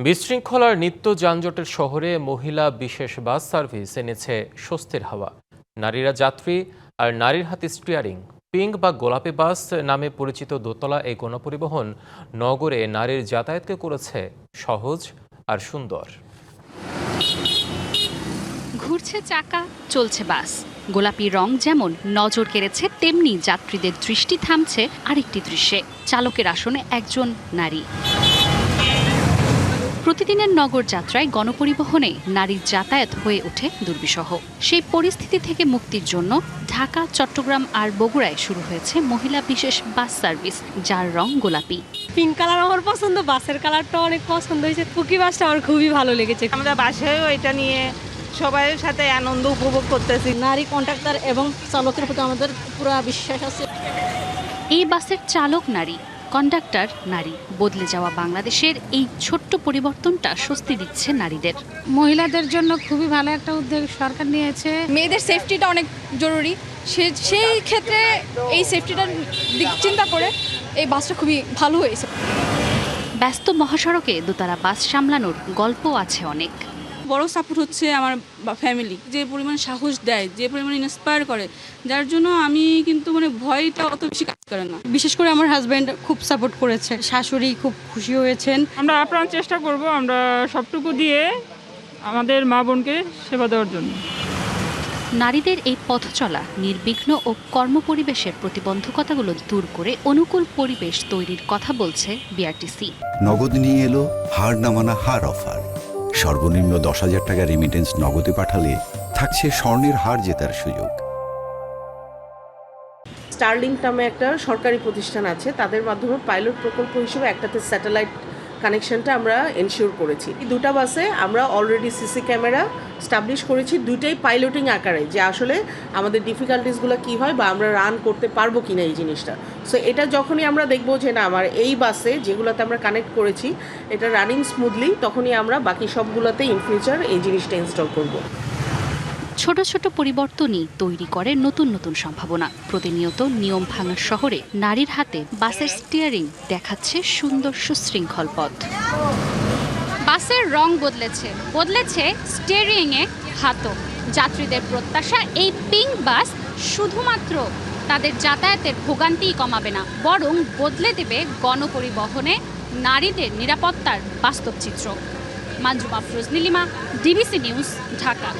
বিশৃঙ্খলার নিত্য যানজটের শহরে মহিলা বিশেষ বাস সার্ভিস এনেছে স্বস্তির হাওয়া। নারীরা যাত্রী আর নারীর হাতে স্টিয়ারিং। পিঙ্ক বা গোলাপি বাস নামে পরিচিত দোতলা এই গণপরিবহন নগরে নারীর যাতায়াতকে করেছে সহজ আর সুন্দর। ঘুরছে চাকা, চলছে বাস। গোলাপি রং যেমন নজর কেড়েছে, তেমনি যাত্রীদের দৃষ্টি থামছে আরেকটি দৃশ্যে। চালকের আসনে একজন নারী। প্রতিদিনের নগর যাত্রায় গণপরিবহনে নারীর যাতায়াত হয়ে ওঠে দুর্বিষহ। সেই পরিস্থিতি থেকে মুক্তির জন্য ঢাকা, চট্টগ্রাম আর বগুড়ায় শুরু হয়েছে মহিলা বিশেষ বাস সার্ভিস, যার রং গোলাপি। পিঙ্ক কালার আমার পছন্দ, বাসের কালারটা অনেক পছন্দ হয়েছে। ফুকি বাসটা আমার খুবই ভালো লেগেছে। আমরা বাসেও এটা নিয়ে সবাইয়ের সাথে আনন্দ উপভোগ করতেছি। নারী কন্ট্রাক্টর এবং চালকের প্রতি আমাদের পুরো বিশ্বাস আছে। এই বাসের চালক নারী, কন্ডাক্টর নারী। বদলে যাওয়া বাংলাদেশের এই ছোট্ট পরিবর্তনটা স্বস্তি দিচ্ছে নারীদের। মহিলাদের জন্য খুবই ভালো একটা উদ্যোগ সরকার নিয়েছে। মেয়েদের সেফটিটা অনেক জরুরি, সেই ক্ষেত্রে এই সেফটিটার দিক চিন্তা করে এই বাসটা খুবই ভালো হয়েছে। ব্যস্ত মহাসড়কে দোতলা বাস সামলানোর গল্প আছে অনেক। বড় সাপোর্ট হচ্ছে আমার ফ্যামিলি, যে পরিমাণ সাহস দেয়, যে পরিমাণ ইন্সপায়ার করে, যার জন্য আমি কিন্তু ভয়টা অত বেশি কাজ করে না। বিশেষ করে আমার হাজব্যান্ড খুব সাপোর্ট করেছে, শাশুড়ি খুব খুশি হয়েছেন। আমরা আপ্রাণ চেষ্টা করব আমরা সবটুকু দিয়ে আমাদের মা বোনকে সেবা দেওয়ার জন্য। নারীদের এই পথ চলা নির্বিঘ্ন ও কর্মপরিবেশের প্রতিবন্ধকতাগুলো দূর করে অনুকূল পরিবেশ তৈরির কথা বলছে বিআরটিসি। নগদ নিয়ে এলো হার না মানা হার অফার। সর্বনিম্ন 10,000 টাকা রেমিটেন্স নগদে পাঠালে থাকছে স্বর্ণের হার জেতার সুযোগ। স্টারলিংক নামে একটা সরকারি প্রতিষ্ঠান আছে, তাদের মাধ্যমে পাইলট প্রকল্প হিসেবে একটাতে স্যাটেলাইট কানেকশনটা আমরা এনশিওর করেছি। এই দুটা বাসে আমরা অলরেডি সিসি ক্যামেরা স্টাবলিশ করেছি, দুইটাই পাইলটিং আকারে, যে আসলে আমাদের ডিফিকাল্টিসগুলো কী হয় বা আমরা রান করতে পারবো কিনা এই জিনিসটা। সো এটা যখনই আমরা দেখবো যে না আমার এই বাসে যেগুলোতে আমরা কানেক্ট করেছি এটা রানিং স্মুথলি, তখনই আমরা বাকি সবগুলোতে ইন ফিউচার এই জিনিসটা ইনস্টল করব। ছোট ছোট পরিবর্তনই তৈরি করে নতুন নতুন সম্ভাবনা। প্রতিনিয়ত নিয়ম ভাঙার শহরে নারীর হাতে বাসের স্টিয়ারিং দেখাচ্ছে সুন্দর সুশৃঙ্খল পথ। বাসের রং বদলেছে স্টিয়ারিংয়ে হাতও। যাত্রীদের প্রত্যাশা, এই পিঙ্ক বাস শুধুমাত্র তাদের যাতায়াতের ভোগান্তিই কমাবে না, বরং বদলে দেবে গণপরিবহনে নারীদের নিরাপত্তার বাস্তব চিত্র। Manjuma Afroz, Nilima, DBC news, Dhaka.